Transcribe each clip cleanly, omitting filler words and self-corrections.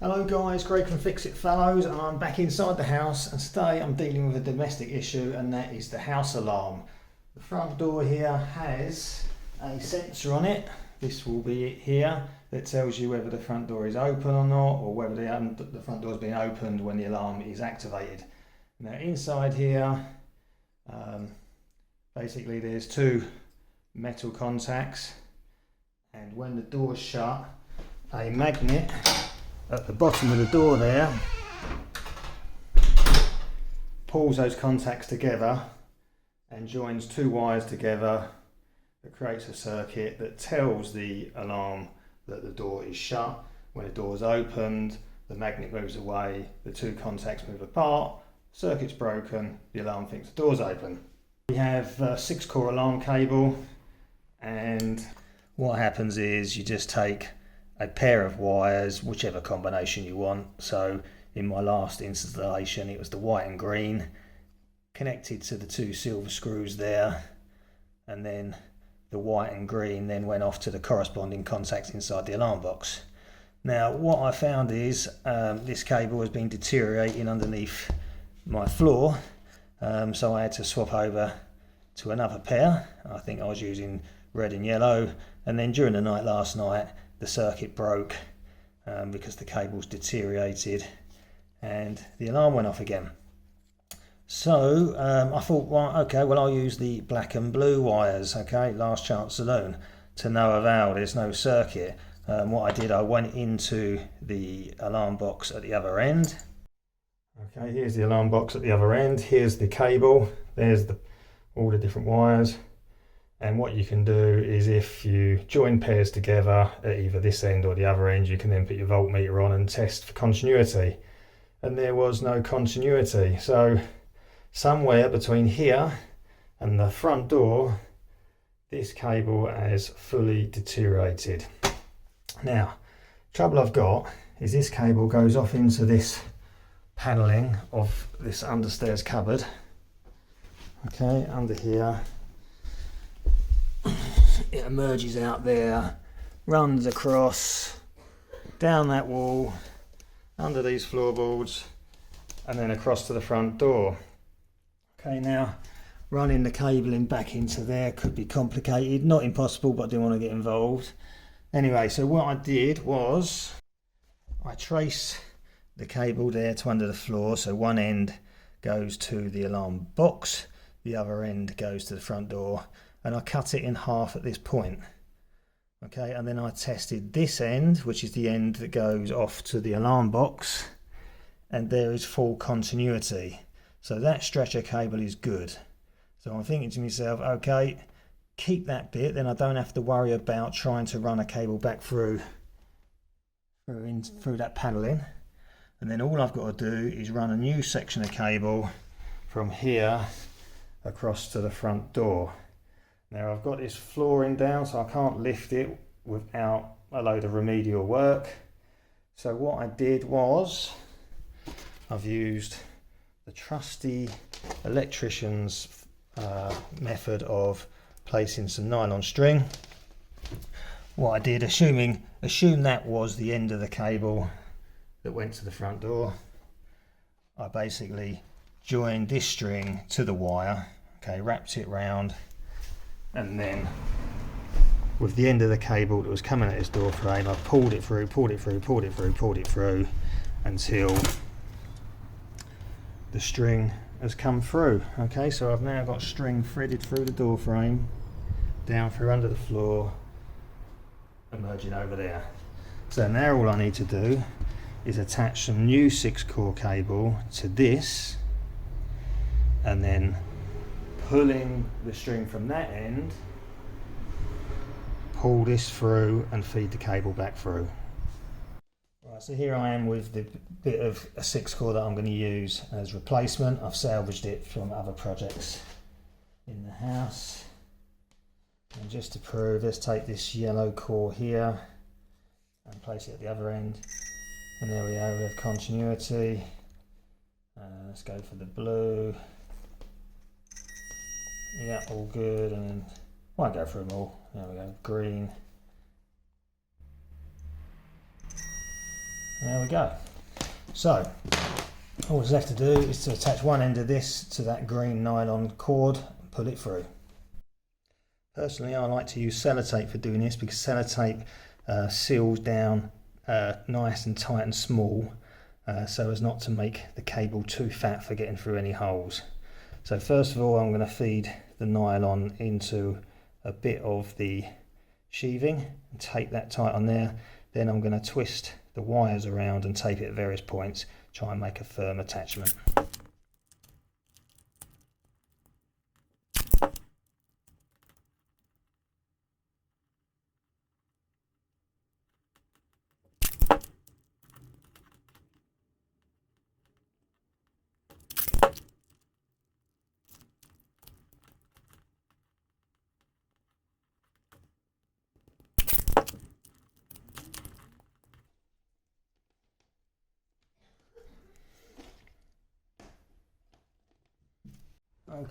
Hello guys, Greg from fixitfallows, and I'm back inside the house, and today I'm dealing with a domestic issue, and that is the house alarm. The front door here has a sensor on it. This will be it here that tells you whether the front door is open or not, or whether the front door has been opened when the alarm is activated. Now inside here, basically there's two metal contacts, and when the door's shut, a magnet at the bottom of the door there pulls those contacts together and joins two wires together. That creates a circuit that tells the alarm that the door is shut. When the door is opened, the magnet moves away, the two contacts move apart, circuit's broken, the alarm thinks the door's open. We have a 6-core alarm cable, and what happens is you just take a pair of wires, whichever combination you want. So in my last installation it was the white and green, connected to the two silver screws there, and then the white and green then went off to the corresponding contacts inside the alarm box. Now what I found is this cable has been deteriorating underneath my floor, so I had to swap over to another pair. I think I was using red and yellow, and then during the night last night the circuit broke because the cable's deteriorated and the alarm went off again. So I thought, well, okay, well I'll use the black and blue wires, okay, last chance saloon, to no avail. There's no circuit. What I did, I went into the alarm box at the other end. Okay, here's the alarm box at the other end, here's the cable, there's all the different wires. And what you can do is, if you join pairs together at either this end or the other end, you can then put your voltmeter on and test for continuity. And there was no continuity. So somewhere between here and the front door, this cable has fully deteriorated. Now, trouble I've got is this cable goes off into this panelling of this understairs cupboard. Okay, under here. It emerges out there, runs across, down that wall, under these floorboards, and then across to the front door. Okay, now running the cabling back into there could be complicated, not impossible, but I didn't want to get involved. Anyway, so what I did was I traced the cable there to under the floor, so one end goes to the alarm box, the other end goes to the front door, and I cut it in half at this point. Okay, and then I tested this end, which is the end that goes off to the alarm box, and there is full continuity. So that stretcher cable is good. So I'm thinking to myself, okay, keep that bit, then I don't have to worry about trying to run a cable back through that panelling. And then all I've got to do is run a new section of cable from here across to the front door. Now I've got this flooring down, so I can't lift it without a load of remedial work. So what I did was, I've used the trusty electrician's method of placing some nylon string. What I did, assume that was the end of the cable that went to the front door, I basically joined this string to the wire, okay, wrapped it round, and then with the end of the cable that was coming at this door frame, I pulled it through until the string has come through. Okay, so I've now got string threaded through the door frame, down through under the floor, emerging over there. So now all I need to do is attach some new 6-core cable to this, and then pulling the string from that end, pull this through and feed the cable back through. Right, so here I am with the bit of a 6-core that I'm going to use as replacement. I've salvaged it from other projects in the house. And just to prove, let's take this yellow core here and place it at the other end. And there we are, we have continuity. Let's go for the blue. Yeah, all good, and then won't go through them all. There we go, green. There we go. So all that's left to do is to attach one end of this to that green nylon cord and pull it through. Personally, I like to use sellotape for doing this because sellotape seals down nice and tight and small, so as not to make the cable too fat for getting through any holes. So first of all, I'm going to feed the nylon into a bit of the sheathing and tape that tight on there. Then I'm going to twist the wires around and tape it at various points, try and make a firm attachment.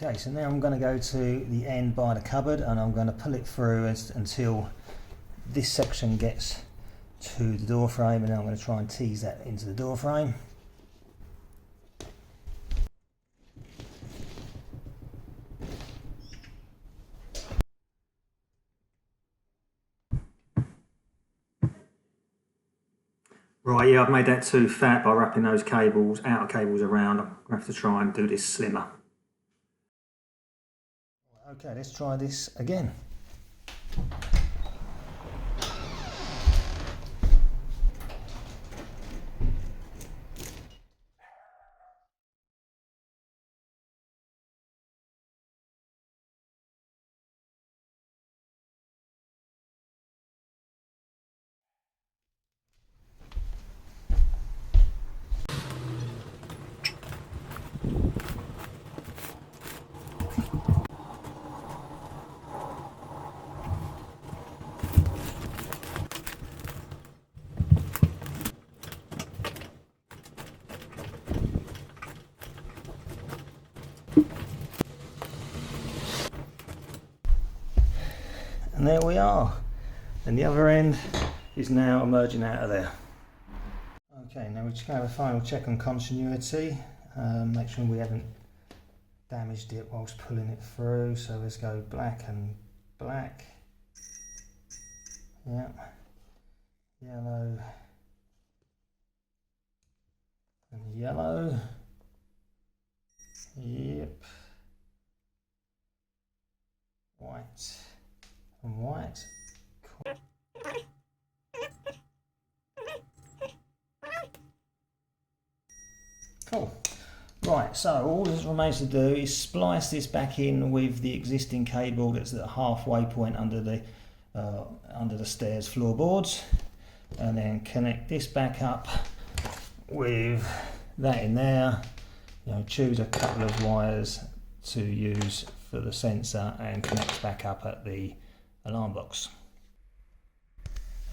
Okay, so now I'm going to go to the end by the cupboard and I'm going to pull it through until this section gets to the door frame, and then I'm going to try and tease that into the door frame. Right, yeah, I've made that too fat by wrapping those cables, outer cables around. I'm going to have to try and do this slimmer. Okay, let's try this again. And there we are. And the other end is now emerging out of there. Okay, now we're just going to have a final check on continuity. Make sure we haven't damaged it whilst pulling it through. So let's go black and black. Yeah. Yellow. And yellow. Yep. White. And white. Cool. Cool. Right, so all that remains to do is splice this back in with the existing cable that's at the halfway point under the stairs floorboards, and then connect this back up with that in there. You know, choose a couple of wires to use for the sensor and connect back up at the alarm box.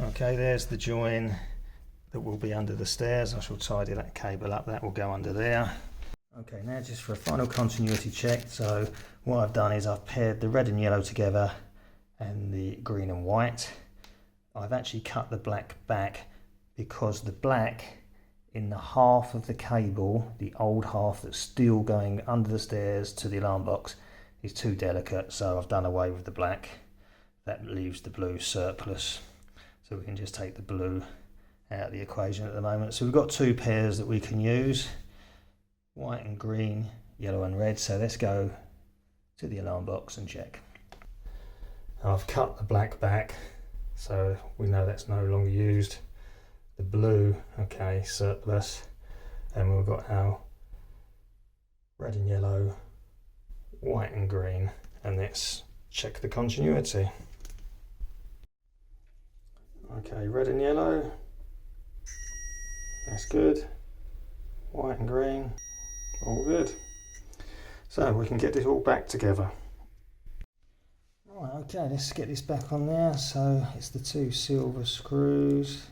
Okay, there's the join that will be under the stairs. I shall tidy that cable up, that will go under there. Okay, now just for a final continuity check. So what I've done is I've paired the red and yellow together and the green and white. I've actually cut the black back because the black in the half of the cable, the old half that's still going under the stairs to the alarm box, is too delicate, so I've done away with the black. That leaves the blue surplus, so we can just take the blue out of the equation at the moment. So we've got two pairs that we can use, white and green, yellow and red. So let's go to the alarm box and check. I've cut the black back, so we know that's no longer used. The blue, okay, surplus, and we've got our red and yellow, white and green, and let's check the continuity. Okay, red and yellow, that's good. White and green, all good. So we can get this all back together. Right, okay, let's get this back on there. So it's the two silver screws.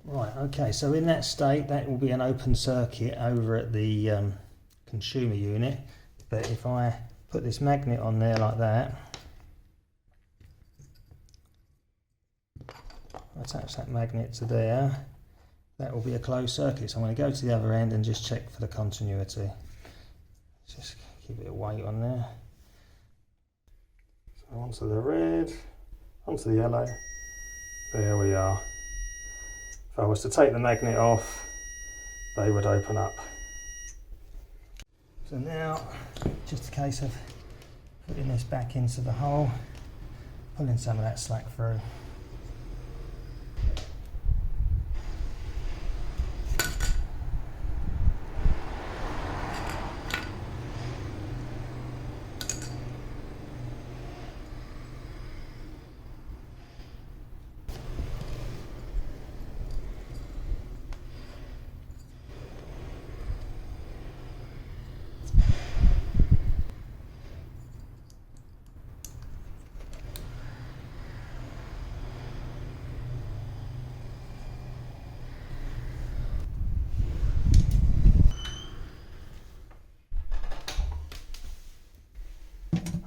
Right, okay, so in that state that will be an open circuit over at the consumer unit, but if I put this magnet on there like that, attach that magnet to there, that will be a closed circuit. So I'm going to go to the other end and just check for the continuity. Just keep a bit of weight on there. So onto the red, onto the yellow, there we are. If I was to take the magnet off, they would open up. So now, just a case of putting this back into the hole, pulling some of that slack through.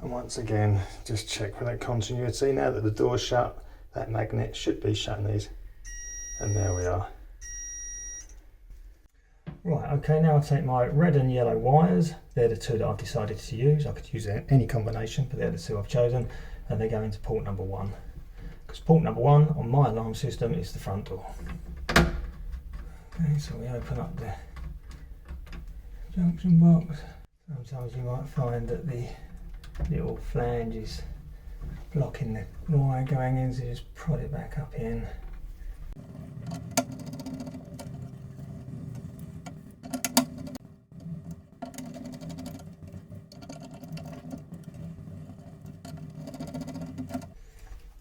And once again, just check for that continuity. Now that the door's shut, that magnet should be shutting these. And there we are. Right, okay, now I'll take my red and yellow wires. They're the two that I've decided to use. I could use any combination, but they're the two I've chosen. And they go into port number 1. Because port number 1 on my alarm system is the front door. Okay, so we open up the junction box. Sometimes you might find that the little flange is blocking the wire going in, so just prod it back up in.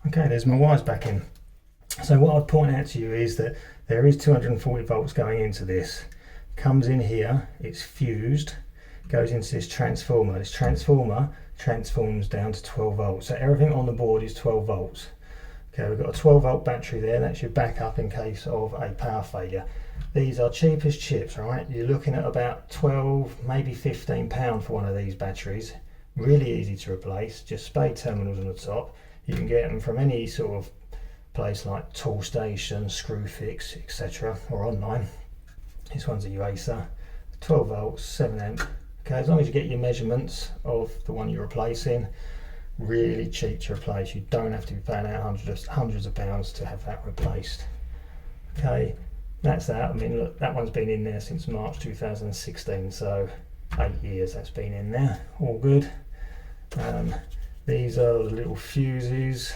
Okay, there's my wires back in. So what I'd point out to you is that there is 240 volts going into this. Comes in here, it's fused, goes into this transformer. This transformer transforms down to 12 volts. So everything on the board is 12 volts. Okay, we've got a 12 volt battery there. That's your backup in case of a power failure. These are cheap as chips, right? You're looking at about 12, maybe £15 for one of these batteries. Really easy to replace. Just spade terminals on the top. You can get them from any sort of place like Toolstation, Screwfix, etc. or online. This one's a UASA, 12 volts, 7 amp. Okay, as long as you get your measurements of the one you're replacing, really cheap to replace. You don't have to be paying out hundreds of pounds to have that replaced. Okay, that's that. I mean, look, that one's been in there since March 2016, so 8 years that's been in there. All good. These are the little fuses.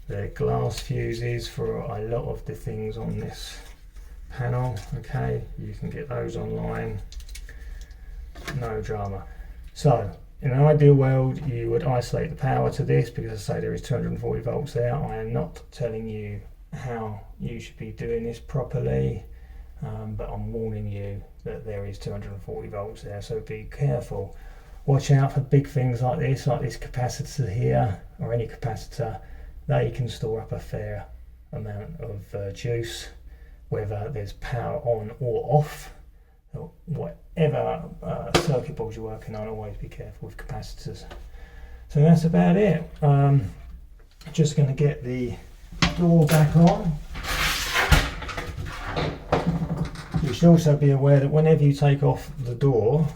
They're glass fuses for a lot of the things on this panel. Okay, you can get those online. No drama. So in an ideal world you would isolate the power to this, because I say there is 240 volts there. I am not telling you how you should be doing this properly, but I'm warning you that there is 240 volts there, so be careful. Watch out for big things like this capacitor here, or any capacitor. They can store up a fair amount of juice, whether there's power on or off. Whatever circuit boards you're working on, always be careful with capacitors. So that's about it. Just going to get the door back on. You should also be aware that whenever you take off the door,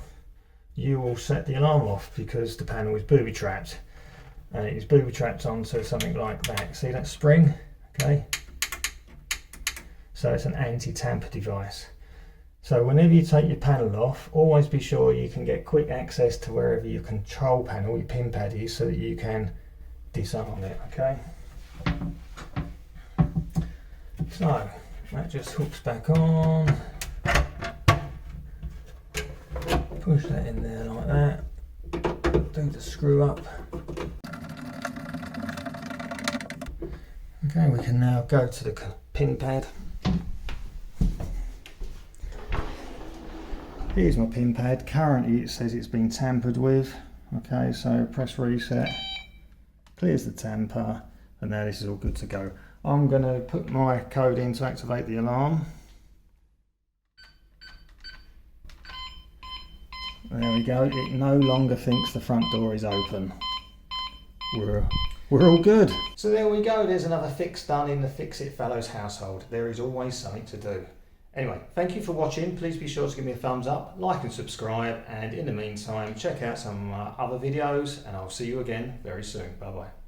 you will set the alarm off, because the panel is booby trapped, and it is booby trapped onto something like that. See that spring? Okay, so it's an anti-tamper device. So whenever you take your panel off, always be sure you can get quick access to wherever your control panel, your pin pad is, so that you can disarm it. Okay, so that just hooks back on. Push that in there like that. Do the screw up. Okay, we can now go to the pin pad. Here's my pin pad. Currently it says it's been tampered with. Okay, so press reset, clears the tamper, and now this is all good to go. I'm going to put my code in to activate the alarm. There we go, it no longer thinks the front door is open. We're all good. So there we go, there's another fix done in the Fixitfallows household. There is always something to do. Anyway, thank you for watching. Please be sure to give me a thumbs up, like and subscribe, and in the meantime check out some of my other videos, and I'll see you again very soon. Bye bye.